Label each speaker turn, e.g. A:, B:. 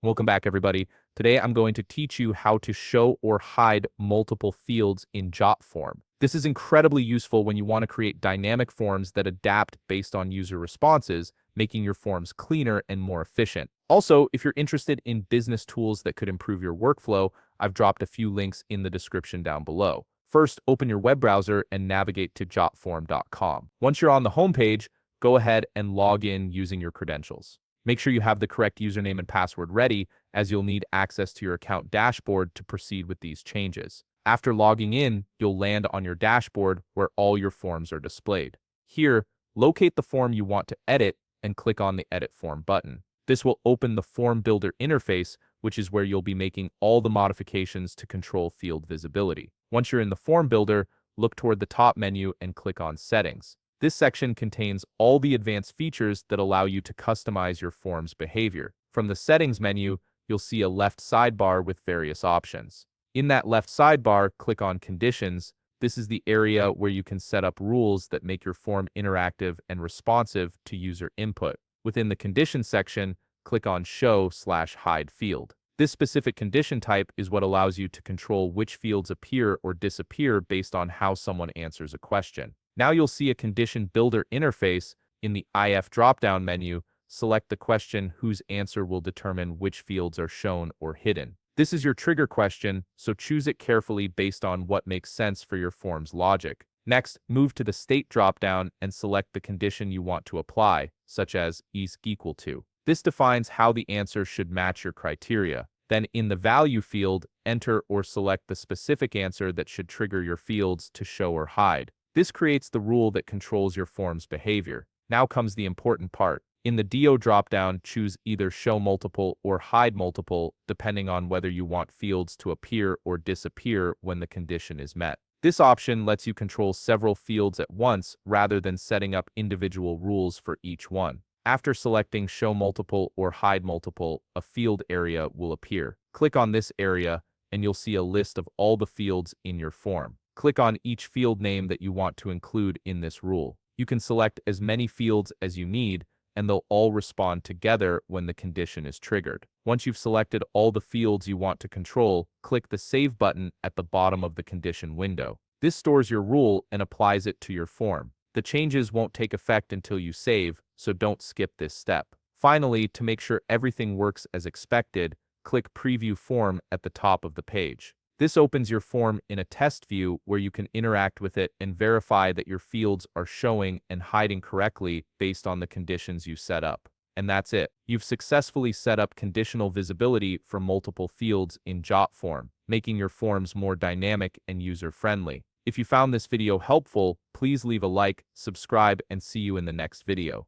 A: Welcome back, everybody. Today, I'm going to teach you how to show or hide multiple fields in Jotform. This is incredibly useful when you want to create dynamic forms that adapt based on user responses, making your forms cleaner and more efficient. Also, if you're interested in business tools that could improve your workflow, I've dropped a few links in the description down below. First, open your web browser and navigate to jotform.com. Once you're on the homepage, go ahead and log in using your credentials. Make sure you have the correct username and password ready, as you'll need access to your account dashboard to proceed with these changes. After logging in, you'll land on your dashboard where all your forms are displayed. Here, locate the form you want to edit and click on the Edit Form button. This will open the Form Builder interface, which is where you'll be making all the modifications to control field visibility. Once you're in the Form Builder, look toward the top menu and click on Settings. This section contains all the advanced features that allow you to customize your form's behavior. From the Settings menu, you'll see a left sidebar with various options. In that left sidebar, click on Conditions. This is the area where you can set up rules that make your form interactive and responsive to user input. Within the Conditions section, click on Show/Hide field. This specific condition type is what allows you to control which fields appear or disappear based on how someone answers a question. Now you'll see a condition builder interface. In the IF drop-down menu, select the question whose answer will determine which fields are shown or hidden. This is your trigger question, so choose it carefully based on what makes sense for your form's logic. Next, move to the state drop-down and select the condition you want to apply, such as is equal to. This defines how the answer should match your criteria. Then in the value field, enter or select the specific answer that should trigger your fields to show or hide. This creates the rule that controls your form's behavior. Now comes the important part. In the DO dropdown, choose either Show Multiple or Hide Multiple, depending on whether you want fields to appear or disappear when the condition is met. This option lets you control several fields at once rather than setting up individual rules for each one. After selecting Show Multiple or Hide Multiple, a field area will appear. Click on this area, and you'll see a list of all the fields in your form. Click on each field name that you want to include in this rule. You can select as many fields as you need, and they'll all respond together when the condition is triggered. Once you've selected all the fields you want to control, click the Save button at the bottom of the condition window. This stores your rule and applies it to your form. The changes won't take effect until you save, so don't skip this step. Finally, to make sure everything works as expected, click Preview Form at the top of the page. This opens your form in a test view where you can interact with it and verify that your fields are showing and hiding correctly based on the conditions you set up. And that's it. You've successfully set up conditional visibility for multiple fields in Jotform, making your forms more dynamic and user-friendly. If you found this video helpful, please leave a like, subscribe, and see you in the next video.